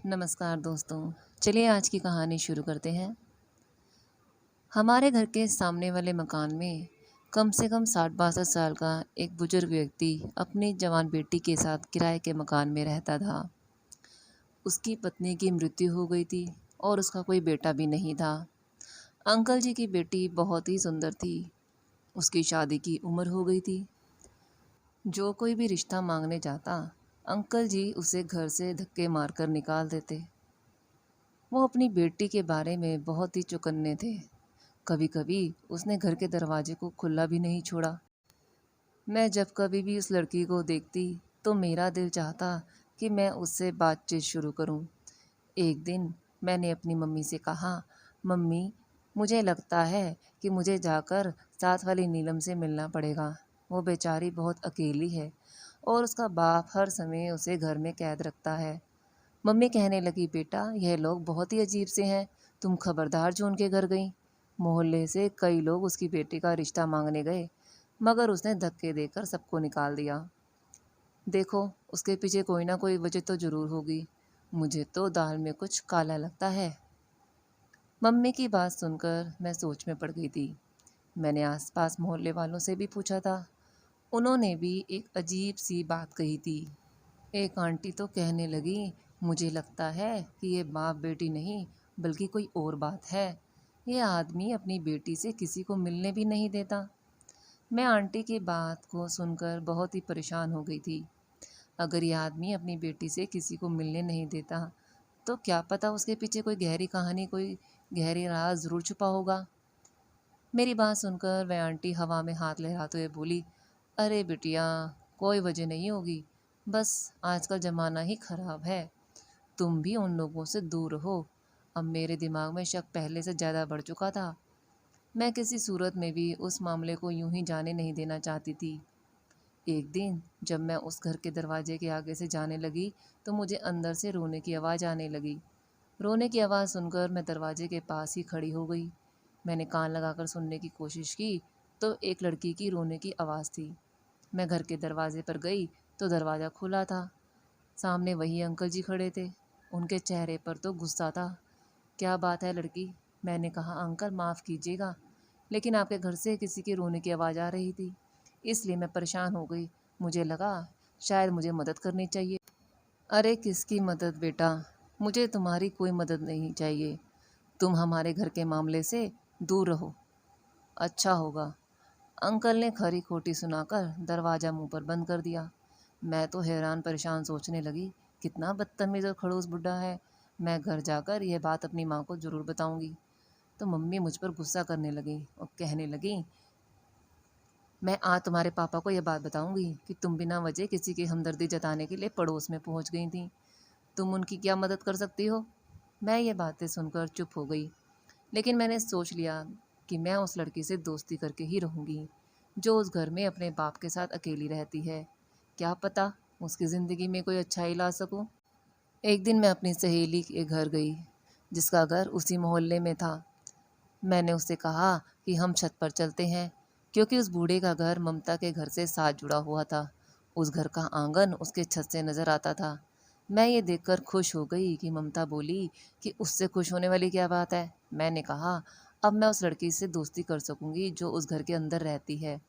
नमस्कार दोस्तों। चलिए आज की कहानी शुरू करते हैं। हमारे घर के सामने वाले मकान में कम से कम 60-62 साल का एक बुजुर्ग व्यक्ति अपनी जवान बेटी के साथ किराए के मकान में रहता था। उसकी पत्नी की मृत्यु हो गई थी और उसका कोई बेटा भी नहीं था। अंकल जी की बेटी बहुत ही सुंदर थी। उसकी शादी की उम्र हो गई थी। जो कोई भी रिश्ता मांगने जाता, अंकल जी उसे घर से धक्के मारकर निकाल देते। वो अपनी बेटी के बारे में बहुत ही चौकन्ने थे। कभी कभी उसने घर के दरवाजे को खुला भी नहीं छोड़ा। मैं जब कभी भी उस लड़की को देखती तो मेरा दिल चाहता कि मैं उससे बातचीत शुरू करूं। एक दिन मैंने अपनी मम्मी से कहा, मम्मी, मुझे लगता है कि मुझे जाकर साथ वाली नीलम से मिलना पड़ेगा। वो बेचारी बहुत अकेली है और उसका बाप हर समय उसे घर में कैद रखता है। मम्मी कहने लगी, बेटा, यह लोग बहुत ही अजीब से हैं। तुम खबरदार जो उनके घर गई। मोहल्ले से कई लोग उसकी बेटी का रिश्ता मांगने गए, मगर उसने धक्के देकर सबको निकाल दिया। देखो, उसके पीछे कोई ना कोई वजह तो जरूर होगी। मुझे तो दाल में कुछ काला लगता है। मम्मी की बात सुनकर मैं सोच में पड़ गई थी। मैंने आसपास मोहल्ले वालों से भी पूछा था। उन्होंने भी एक अजीब सी बात कही थी। एक आंटी तो कहने लगी, मुझे लगता है कि ये बाप बेटी नहीं बल्कि कोई और बात है। ये आदमी अपनी बेटी से किसी को मिलने भी नहीं देता। मैं आंटी की बात को सुनकर बहुत ही परेशान हो गई थी। अगर ये आदमी अपनी बेटी से किसी को मिलने नहीं देता तो क्या पता उसके पीछे कोई गहरी कहानी, कोई गहरी राज ज़रूर छुपा होगा। मेरी बात सुनकर वह आंटी हवा में हाथ लहराते हुए बोली, अरे बिटिया, कोई वजह नहीं होगी। बस आजकल ज़माना ही ख़राब है। तुम भी उन लोगों से दूर रहो। अब मेरे दिमाग में शक पहले से ज़्यादा बढ़ चुका था। मैं किसी सूरत में भी उस मामले को यूं ही जाने नहीं देना चाहती थी। एक दिन जब मैं उस घर के दरवाजे के आगे से जाने लगी तो मुझे अंदर से रोने की आवाज़ आने लगी। रोने की आवाज़ सुनकर मैं दरवाजे के पास ही खड़ी हो गई। मैंने कान लगाकर सुनने की कोशिश की तो एक लड़की की रोने की आवाज़ थी। मैं घर के दरवाजे पर गई तो दरवाज़ा खुला था। सामने वही अंकल जी खड़े थे। उनके चेहरे पर तो गुस्सा था। क्या बात है लड़की? मैंने कहा, अंकल माफ़ कीजिएगा, लेकिन आपके घर से किसी के रोने की आवाज़ आ रही थी, इसलिए मैं परेशान हो गई। मुझे लगा शायद मुझे मदद करनी चाहिए। अरे किसकी मदद बेटा? मुझे तुम्हारी कोई मदद नहीं चाहिए। तुम हमारे घर के मामले से दूर रहो, अच्छा होगा। अंकल ने खरी खोटी सुनाकर दरवाज़ा मुंह पर बंद कर दिया। मैं तो हैरान परेशान सोचने लगी, कितना बदतमीज़ और खड़ूस बुढ़ा है। मैं घर जाकर यह बात अपनी माँ को ज़रूर बताऊंगी। तो मम्मी मुझ पर गुस्सा करने लगी और कहने लगी, मैं आज तुम्हारे पापा को यह बात बताऊंगी कि तुम बिना वजह किसी की हमदर्दी जताने के लिए पड़ोस में पहुंच गई थी। तुम उनकी क्या मदद कर सकती हो? मैं ये बातें सुनकर चुप हो गई, लेकिन मैंने सोच लिया कि मैं उस लड़की से दोस्ती करके ही रहूंगी जो उस घर में अपने बाप के साथ अकेली रहती है। क्या पता उसकी ज़िंदगी में कोई अच्छाई ला सकूं। एक दिन मैं अपनी सहेली के घर गई, जिसका घर उसी मोहल्ले में था। मैंने उससे कहा कि हम छत पर चलते हैं, क्योंकि उस बूढ़े का घर ममता के घर से साथ जुड़ा हुआ था। उस घर का आंगन उसके छत से नज़र आता था। मैं ये देखकर खुश हो गई कि ममता बोली कि उससे खुश होने वाली क्या बात है। मैंने कहा, अब मैं उस लड़की से दोस्ती कर सकूंगी जो उस घर के अंदर रहती है।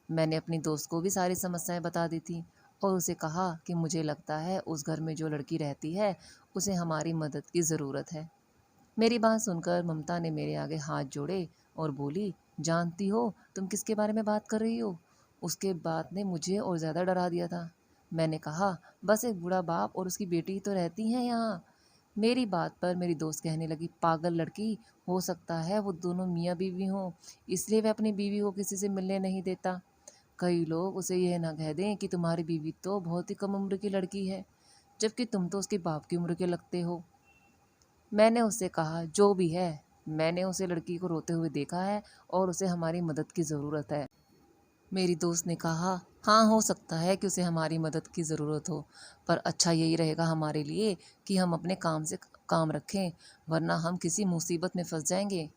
मैंने अपनी दोस्त को भी सारी समस्याएं बता दी थी और उसे कहा कि मुझे लगता है उस घर में जो लड़की रहती है उसे हमारी मदद की ज़रूरत है। मेरी बात सुनकर ममता ने मेरे आगे हाथ जोड़े और बोली, जानती हो तुम किसके बारे में बात कर रही हो? उसके बात ने मुझे और ज़्यादा डरा दिया था। मैंने कहा, बस एक बूढ़ा बाप और उसकी बेटी तो रहती हैं यहाँ। मेरी बात पर मेरी दोस्त कहने लगी, पागल लड़की, हो सकता है वो दोनों मियाँ बीवी हों, इसलिए वह अपनी बीवी को किसी से मिलने नहीं देता। कई लोग उसे यह ना कह दें कि तुम्हारी बीवी तो बहुत ही कम उम्र की लड़की है, जबकि तुम तो उसके बाप की उम्र के लगते हो। मैंने उससे कहा, जो भी है, मैंने उसे लड़की को रोते हुए देखा है और उसे हमारी मदद की ज़रूरत है। मेरी दोस्त ने कहा, हाँ, हो सकता है कि उसे हमारी मदद की ज़रूरत हो, पर अच्छा यही रहेगा हमारे लिए कि हम अपने काम से काम रखें, वरना हम किसी मुसीबत में फंस जाएंगे।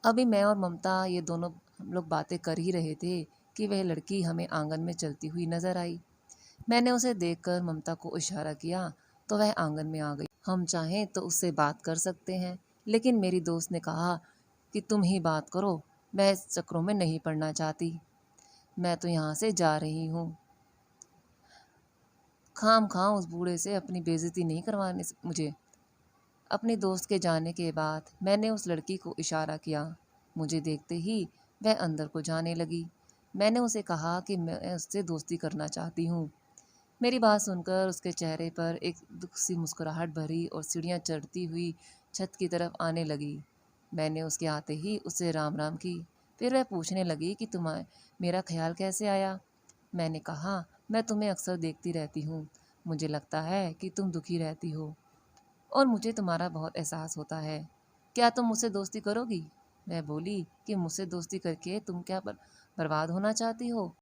अभी मैं और ममता ये दोनों हम लोग बातें कर ही रहे थे कि वह लड़की हमें आंगन में चलती हुई नजर आई। मैंने उसे देखकर ममता को इशारा किया तो वह आंगन में आ गई। हम चाहें तो उससे बात कर सकते हैं, लेकिन मेरी दोस्त ने कहा कि तुम ही बात करो, मैं इस चक्रों में नहीं पड़ना चाहती। मैं तो यहाँ से जा रही हूँ। खाम खा उस बूढ़े से अपनी बेइज्जती नहीं करवाने मुझे। अपनी दोस्त के जाने के बाद मैंने उस लड़की को इशारा किया। मुझे देखते ही वह अंदर को जाने लगी। मैंने उसे कहा कि मैं उससे दोस्ती करना चाहती हूँ। मेरी बात सुनकर उसके चेहरे पर एक दुख सी मुस्कुराहट भरी और सीढ़ियाँ चढ़ती हुई छत की तरफ आने लगी। मैंने उसके आते ही उससे राम राम की। फिर वह पूछने लगी कि तुम्हें मेरा ख्याल कैसे आया। मैंने कहा, मैं तुम्हें अक्सर देखती रहती हूँ। मुझे लगता है कि तुम दुखी रहती हो और मुझे तुम्हारा बहुत एहसास होता है। क्या तुम मुझसे दोस्ती करोगी? वह बोली कि मुझसे दोस्ती करके तुम क्या बर्बाद होना चाहती हो?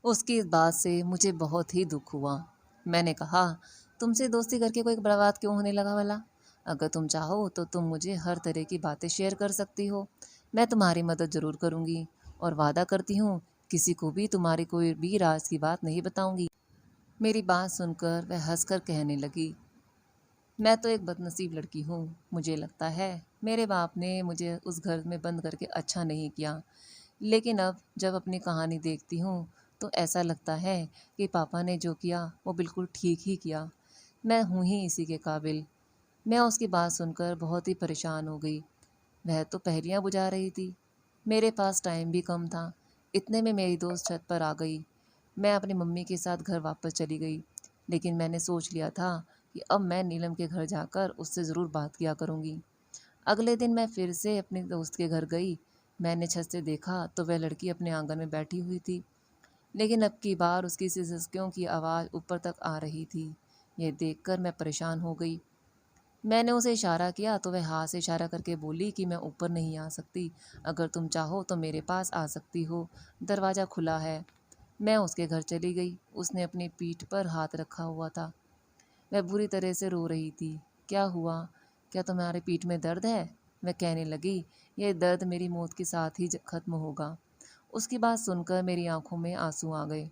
उसकी इस बात से मुझे बहुत ही दुख हुआ। मैंने कहा, तुमसे दोस्ती करके कोई बर्बाद क्यों होने लगा भला? अगर तुम चाहो तो तुम मुझे हर तरह की बातें शेयर कर सकती हो। मैं तुम्हारी मदद ज़रूर करूँगी और वादा करती हूँ किसी को भी तुम्हारी कोई भी राज की बात नहीं बताऊँगी। मेरी बात सुनकर वह हंसकर कहने लगी, मैं तो एक बदनसीब लड़की हूँ। मुझे लगता है मेरे बाप ने मुझे उस घर में बंद करके अच्छा नहीं किया। लेकिन अब जब अपनी कहानी देखती हूँ तो ऐसा लगता है कि पापा ने जो किया वो बिल्कुल ठीक ही किया। मैं हूँ ही इसी के काबिल। मैं उसकी बात सुनकर बहुत ही परेशान हो गई। वह तो पहेलियाँ बुझा रही थी। मेरे पास टाइम भी कम था। इतने में मेरी दोस्त छत पर आ गई। मैं अपनी मम्मी के साथ घर वापस चली गई, लेकिन मैंने सोच लिया था कि अब मैं नीलम के घर जाकर उससे ज़रूर बात किया करूँगी। अगले दिन मैं फिर से अपनी दोस्त के घर गई। मैंने छत से देखा तो वह लड़की अपने आंगन में बैठी हुई थी, लेकिन अब की बार उसकी सिसकियों की आवाज़ ऊपर तक आ रही थी। यह देखकर मैं परेशान हो गई। मैंने उसे इशारा किया तो वह हाथ से इशारा करके बोली कि मैं ऊपर नहीं आ सकती। अगर तुम चाहो तो मेरे पास आ सकती हो, दरवाज़ा खुला है। मैं उसके घर चली गई। उसने अपनी पीठ पर हाथ रखा हुआ था। वह बुरी तरह से रो रही थी। क्या हुआ? क्या तुम्हारी पीठ में दर्द है? वह कहने लगी, यह दर्द मेरी मौत के साथ ही ख़त्म होगा। उसकी बात सुनकर मेरी आंखों में आंसू आ गए।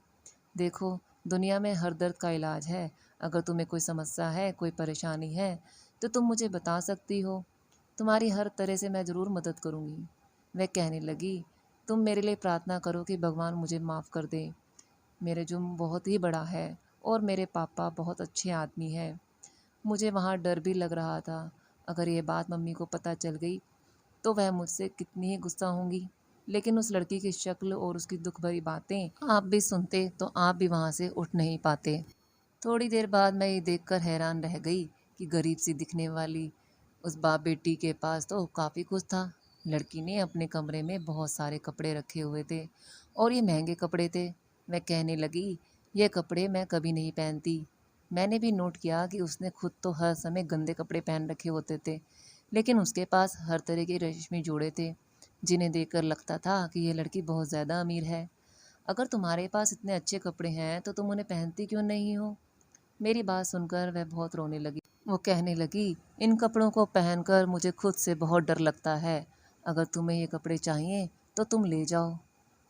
देखो, दुनिया में हर दर्द का इलाज है। अगर तुम्हें कोई समस्या है, कोई परेशानी है, तो तुम मुझे बता सकती हो। तुम्हारी हर तरह से मैं ज़रूर मदद करूँगी। वह कहने लगी, तुम मेरे लिए प्रार्थना करो कि भगवान मुझे माफ़ कर दे। मेरे जुर्म बहुत ही बड़ा है और मेरे पापा बहुत अच्छे आदमी हैं। मुझे वहाँ डर भी लग रहा था। अगर ये बात मम्मी को पता चल गई तो वह मुझसे कितनी ही गुस्सा होंगी। लेकिन उस लड़की की शक्ल और उसकी दुख भरी बातें आप भी सुनते तो आप भी वहाँ से उठ नहीं पाते। थोड़ी देर बाद मैं ये देखकर हैरान रह गई कि गरीब सी दिखने वाली उस बाप बेटी के पास तो काफ़ी कुछ था। लड़की ने अपने कमरे में बहुत सारे कपड़े रखे हुए थे और ये महंगे कपड़े थे। मैं कहने लगी, ये कपड़े मैं कभी नहीं पहनती। मैंने भी नोट किया कि उसने खुद तो हर समय गंदे कपड़े पहन रखे होते थे, लेकिन उसके पास हर तरह के रेशमी जोड़े थे जिन्हें देखकर लगता था कि यह लड़की बहुत ज़्यादा अमीर है। अगर तुम्हारे पास इतने अच्छे कपड़े हैं तो तुम उन्हें पहनती क्यों नहीं हो? मेरी बात सुनकर वह बहुत रोने लगी। वो कहने लगी, इन कपड़ों को पहनकर मुझे खुद से बहुत डर लगता है। अगर तुम्हें ये कपड़े चाहिए तो तुम ले जाओ,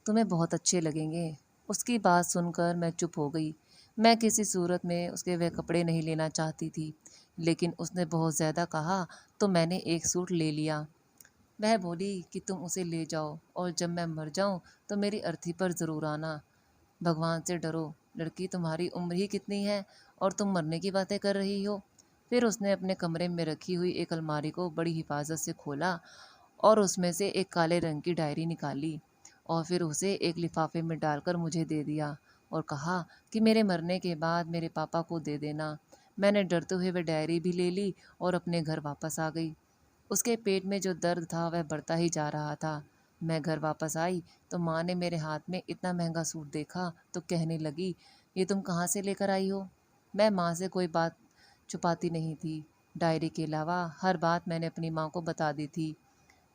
तुम्हें बहुत अच्छे लगेंगे। उसकी बात सुनकर मैं चुप हो गई। मैं किसी सूरत में उसके वह कपड़े नहीं लेना चाहती थी, लेकिन उसने बहुत ज़्यादा कहा तो मैंने एक सूट ले लिया। वह बोली कि तुम उसे ले जाओ और जब मैं मर जाऊं तो मेरी अर्थी पर ज़रूर आना। भगवान से डरो। लड़की, तुम्हारी उम्र ही कितनी है और तुम मरने की बातें कर रही हो? फिर उसने अपने कमरे में रखी हुई एक अलमारी को बड़ी हिफाजत से खोला और उसमें से एक काले रंग की डायरी निकाली और फिर उसे एक लिफाफे में डालकर मुझे दे दिया और कहा कि मेरे मरने के बाद मेरे पापा को दे देना। मैंने डरते हुए वह डायरी भी ले ली और अपने घर वापस आ गई। उसके पेट में जो दर्द था वह बढ़ता ही जा रहा था। मैं घर वापस आई तो माँ ने मेरे हाथ में इतना महंगा सूट देखा तो कहने लगी, ये तुम कहाँ से लेकर आई हो? मैं माँ से कोई बात छुपाती नहीं थी। डायरी के अलावा हर बात मैंने अपनी माँ को बता दी थी।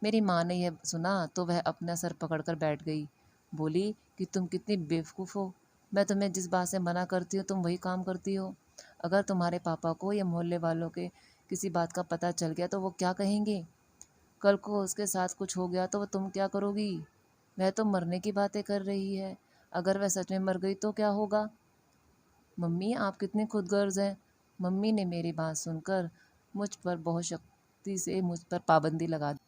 मेरी माँ ने यह सुना तो वह अपना सर पकड़कर बैठ गई। बोली कि तुम कितनी बेवकूफ़ हो। मैं तुम्हें जिस बात से मना करती हूँ तुम वही काम करती हो। अगर तुम्हारे पापा को या मोहल्ले वालों के किसी बात का पता चल गया तो वो क्या कहेंगे? कल को उसके साथ कुछ हो गया तो तुम क्या करोगी? वह तो मरने की बातें कर रही है। अगर वह सच में मर गई तो क्या होगा? मम्मी, आप कितनी खुदगर्ज हैं। मम्मी ने मेरी बात सुनकर मुझ पर बहुत शक्ति से मुझ पर पाबंदी लगा दी।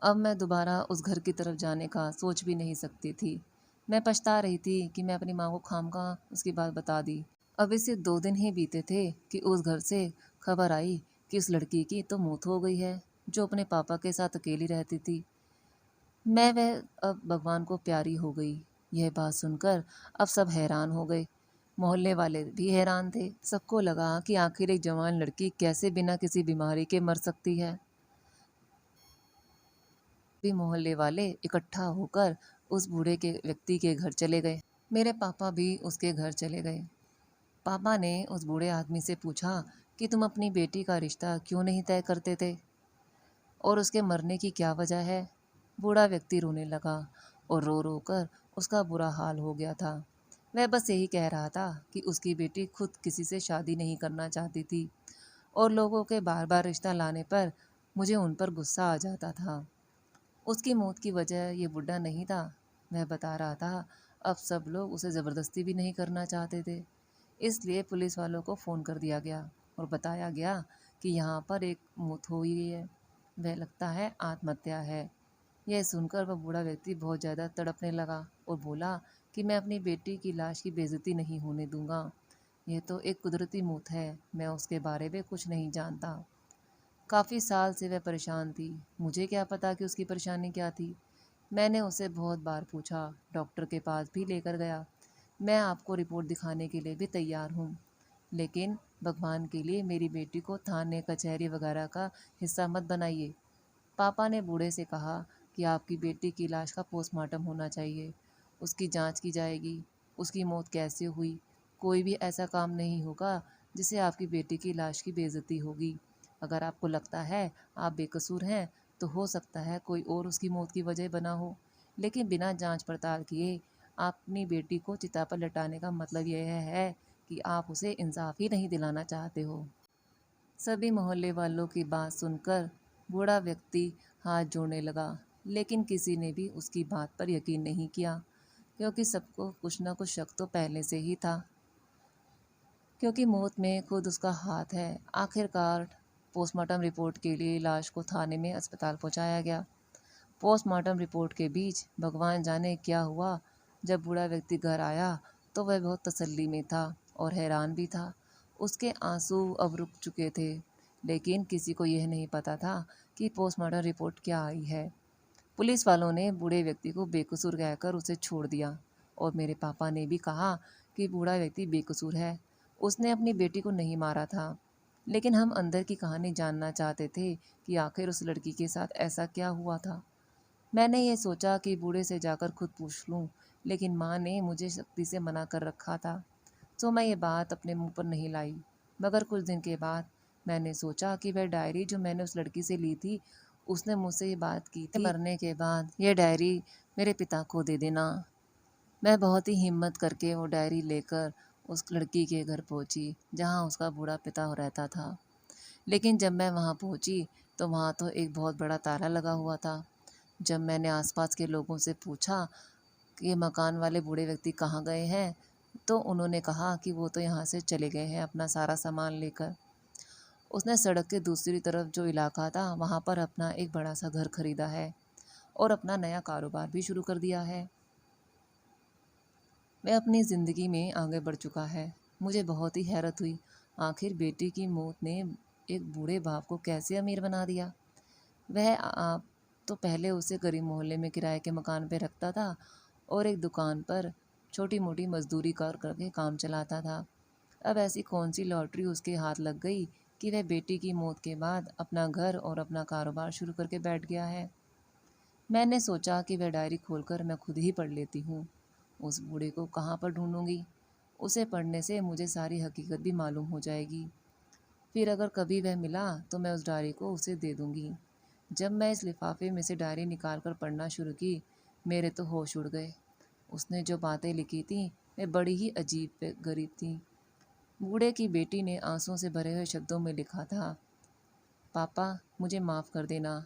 अब मैं दोबारा उस घर की तरफ जाने का सोच भी नहीं सकती थी। मैं पछता रही थी कि मैं अपनी माँ को खामखा उसकी बात बता दी। अभी से 2 दिन ही बीते थे कि उस घर से खबर आई कि उस लड़की की तो मौत हो गई है, जो अपने पापा के साथ अकेली रहती थी। मैं वह अब भगवान को प्यारी हो गई। यह बात सुनकर अब सब हैरान हो गए। मोहल्ले वाले भी हैरान थे। सबको लगा कि आखिर एक जवान लड़की कैसे बिना किसी बीमारी के मर सकती है। भी मोहल्ले वाले इकट्ठा होकर उस बूढ़े के व्यक्ति के घर चले गए। मेरे पापा भी उसके घर चले गए। पापा ने उस बूढ़े आदमी से पूछा कि तुम अपनी बेटी का रिश्ता क्यों नहीं तय करते थे और उसके मरने की क्या वजह है। बूढ़ा व्यक्ति रोने लगा और रो रो कर उसका बुरा हाल हो गया था। वह बस यही कह रहा था कि उसकी बेटी खुद किसी से शादी नहीं करना चाहती थी और लोगों के बार बार रिश्ता लाने पर मुझे उन पर गुस्सा आ जाता था। उसकी मौत की वजह ये बुढ़ा नहीं था। वह बता रहा था अब सब लोग उसे ज़बरदस्ती भी नहीं करना चाहते थे। इसलिए पुलिस वालों को फ़ोन कर दिया गया और बताया गया कि यहाँ पर एक मौत हुई है। वह लगता है आत्महत्या है। यह सुनकर वह बूढ़ा व्यक्ति बहुत ज़्यादा तड़पने लगा और बोला कि मैं अपनी बेटी की लाश की बेइज्जती नहीं होने दूंगा। यह तो एक कुदरती मौत है, मैं उसके बारे में कुछ नहीं जानता। काफ़ी साल से वह परेशान थी। मुझे क्या पता कि उसकी परेशानी क्या थी। मैंने उसे बहुत बार पूछा, डॉक्टर के पास भी लेकर गया। मैं आपको रिपोर्ट दिखाने के लिए भी तैयार हूँ, लेकिन भगवान के लिए मेरी बेटी को थाने कचहरी वगैरह का हिस्सा मत बनाइए। पापा ने बूढ़े से कहा कि आपकी बेटी की लाश का पोस्टमार्टम होना चाहिए। उसकी जांच की जाएगी। उसकी मौत कैसे हुई। कोई भी ऐसा काम नहीं होगा जिससे आपकी बेटी की लाश की बेइज्जती होगी। अगर आपको लगता है आप बेकसूर हैं तो हो सकता है कोई और उसकी मौत की वजह बना हो, लेकिन बिना जांच पड़ताल किए अपनी बेटी को चिता पर लटाने का मतलब यह है कि आप उसे इंसाफ ही नहीं दिलाना चाहते हो। सभी मोहल्ले वालों की बात सुनकर बूढ़ा व्यक्ति हाथ जोड़ने लगा, लेकिन किसी ने भी उसकी बात पर यकीन नहीं किया, क्योंकि सबको कुछ न कुछ शक तो पहले से ही था। क्योंकि मौत में खुद उसका हाथ है। आखिरकार पोस्टमार्टम रिपोर्ट के लिए लाश को थाने में अस्पताल पहुंचाया गया। पोस्टमार्टम रिपोर्ट के बीच भगवान जाने क्या हुआ। जब बूढ़ा व्यक्ति घर आया तो वह बहुत तसल्ली में था और हैरान भी था। उसके आंसू अब रुक चुके थे, लेकिन किसी को यह नहीं पता था कि पोस्टमार्टम रिपोर्ट क्या आई है। पुलिस वालों ने बूढ़े व्यक्ति को बेकसूर कहकर उसे छोड़ दिया और मेरे पापा ने भी कहा कि बूढ़ा व्यक्ति बेकसूर है, उसने अपनी बेटी को नहीं मारा था। लेकिन हम अंदर की कहानी जानना चाहते थे कि आखिर उस लड़की के साथ ऐसा क्या हुआ था। मैंने ये सोचा कि बूढ़े से जाकर खुद पूछ लूं, लेकिन माँ ने मुझे सख्ती से मना कर रखा था, तो मैं ये बात अपने मुंह पर नहीं लाई। मगर कुछ दिन के बाद मैंने सोचा कि वह डायरी जो मैंने उस लड़की से ली थी, उसने मुझसे ये बात की थी, मरने के बाद यह डायरी मेरे पिता को दे देना। मैं बहुत ही हिम्मत करके वो डायरी लेकर उस लड़की के घर पहुंची, जहां उसका बूढ़ा पिता रहता था। लेकिन जब मैं वहां पहुंची तो वहां तो एक बहुत बड़ा ताला लगा हुआ था। जब मैंने आसपास के लोगों से पूछा कि ये मकान वाले बूढ़े व्यक्ति कहाँ गए हैं, तो उन्होंने कहा कि वो तो यहाँ से चले गए हैं अपना सारा सामान लेकर। उसने सड़क के दूसरी तरफ जो इलाका था वहाँ पर अपना एक बड़ा सा घर खरीदा है और अपना नया कारोबार भी शुरू कर दिया है। वह अपनी ज़िंदगी में आगे बढ़ चुका है। मुझे बहुत ही हैरत हुई, आखिर बेटी की मौत ने एक बूढ़े बाप को कैसे अमीर बना दिया। वह आप तो पहले उसे गरीब मोहल्ले में किराए के मकान पे रखता था और एक दुकान पर छोटी मोटी मजदूरी कर करके काम चलाता था। अब ऐसी कौन सी लॉटरी उसके हाथ लग गई कि वह बेटी की मौत के बाद अपना घर और अपना कारोबार शुरू करके बैठ गया है। मैंने सोचा कि वह डायरी खोलकर मैं खुद ही पढ़ लेती हूँ। उस बूढ़े को कहाँ पर ढूंढूंगी। उसे पढ़ने से मुझे सारी हकीकत भी मालूम हो जाएगी। फिर अगर कभी वह मिला तो मैं उस डायरी को उसे दे दूंगी। जब मैं इस लिफाफे में से डायरी निकाल कर पढ़ना शुरू की, मेरे तो होश उड़ गए। उसने जो बातें लिखी थी वे बड़ी ही अजीब गरीब थी। बूढ़े की बेटी ने आंसुओं से भरे हुए शब्दों में लिखा था, पापा मुझे माफ़ कर देना।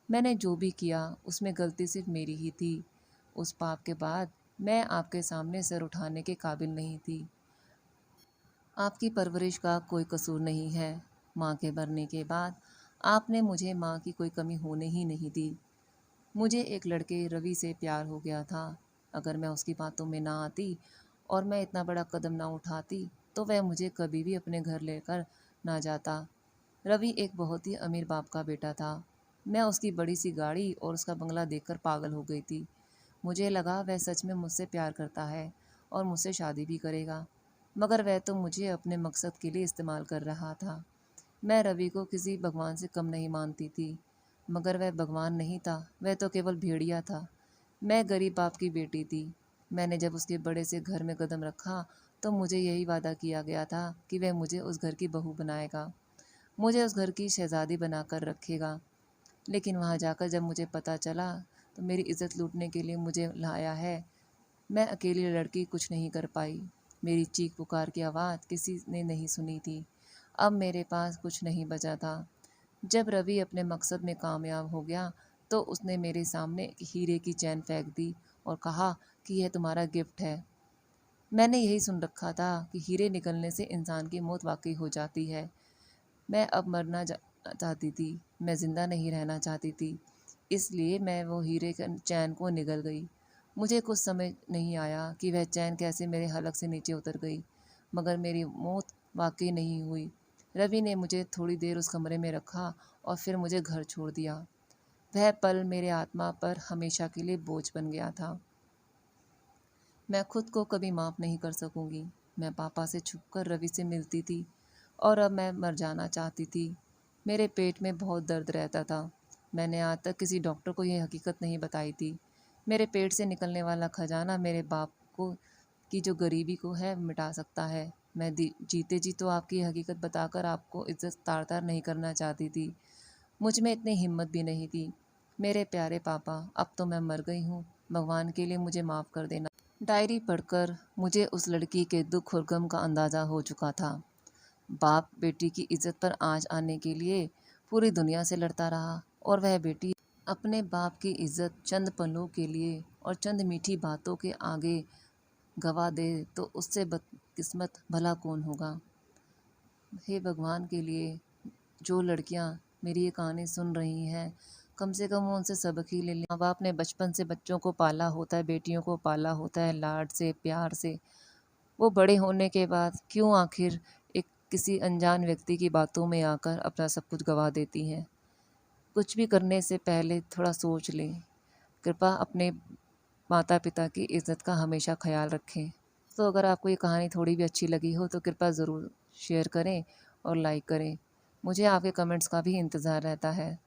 मैंने जो भी किया उसमें गलती सिर्फ मेरी ही थी। उस पाप के बाद मैं आपके सामने सर उठाने के काबिल नहीं थी। आपकी परवरिश का कोई कसूर नहीं है। माँ के मरने के बाद आपने मुझे माँ की कोई कमी होने ही नहीं दी। मुझे एक लड़के रवि से प्यार हो गया था। अगर मैं उसकी बातों में ना आती और मैं इतना बड़ा कदम ना उठाती तो वह मुझे कभी भी अपने घर लेकर ना जाता। रवि एक बहुत ही अमीर बाप का बेटा था। मैं उसकी बड़ी सी गाड़ी और उसका बंगला देखकर पागल हो गई थी। मुझे लगा वह सच में मुझसे प्यार करता है और मुझसे शादी भी करेगा, मगर वह तो मुझे अपने मकसद के लिए इस्तेमाल कर रहा था। मैं रवि को किसी भगवान से कम नहीं मानती थी, मगर वह भगवान नहीं था, वह तो केवल भेड़िया था। मैं गरीब बाप की बेटी थी। मैंने जब उसके बड़े से घर में कदम रखा तो मुझे यही वादा किया गया था कि वह मुझे उस घर की बहू बनाएगा, मुझे उस घर की शहजादी बनाकर रखेगा। लेकिन वहाँ जाकर जब मुझे पता चला तो मेरी इज्जत लूटने के लिए मुझे लाया है। मैं अकेली लड़की कुछ नहीं कर पाई। मेरी चीख पुकार की आवाज़ किसी ने नहीं सुनी थी। अब मेरे पास कुछ नहीं बचा था। जब रवि अपने मकसद में कामयाब हो गया तो उसने मेरे सामने एक हीरे की चैन फेंक दी और कहा कि यह तुम्हारा गिफ्ट है। मैंने यही सुन रखा था कि हीरे निकलने से इंसान की मौत वाकई हो जाती है। मैं अब चाहती थी, मैं ज़िंदा नहीं रहना चाहती थी। इसलिए मैं वो हीरे के चैन को निगल गई। मुझे कुछ समझ नहीं आया कि वह चैन कैसे मेरे हलक से नीचे उतर गई, मगर मेरी मौत वाकई नहीं हुई। रवि ने मुझे थोड़ी देर उस कमरे में रखा और फिर मुझे घर छोड़ दिया। वह पल मेरे आत्मा पर हमेशा के लिए बोझ बन गया था। मैं खुद को कभी माफ़ नहीं कर सकूंगी। मैं पापा से छुपकर रवि से मिलती थी और अब मैं मर जाना चाहती थी। मेरे पेट में बहुत दर्द रहता था। मैंने आज तक किसी डॉक्टर को यह हकीकत नहीं बताई थी। मेरे पेट से निकलने वाला खजाना मेरे बाप को की जो गरीबी को है मिटा सकता है। मैं जीते जी तो आपकी हकीकत बताकर आपको इज्जत तार तार नहीं करना चाहती थी। मुझ में इतनी हिम्मत भी नहीं थी। मेरे प्यारे पापा, अब तो मैं मर गई हूँ। भगवान के लिए मुझे माफ़ कर देना। डायरी पढ़कर मुझे उस लड़की के दुख और गम का अंदाज़ा हो चुका था। बाप बेटी की इज्जत पर आँच आने के लिए पूरी दुनिया से लड़ता रहा और वह बेटी अपने बाप की इज्जत चंद पलों के लिए और चंद मीठी बातों के आगे गवा दे तो उससे बदकिस्मत भला कौन होगा। हे भगवान के लिए, जो लड़कियां मेरी ये कहानी सुन रही हैं, कम से कम वो उनसे सबक ही ले लें। माँ बाप ने बचपन से बच्चों को पाला होता है, बेटियों को पाला होता है लाड से, प्यार से। वो बड़े होने के बाद क्यों आखिर एक किसी अनजान व्यक्ति की बातों में आकर अपना सब कुछ गवा देती हैं। कुछ भी करने से पहले थोड़ा सोच लें। कृपा अपने माता पिता की इज़्ज़त का हमेशा ख्याल रखें। तो अगर आपको ये कहानी थोड़ी भी अच्छी लगी हो तो कृपया ज़रूर शेयर करें और लाइक करें। मुझे आपके कमेंट्स का भी इंतज़ार रहता है।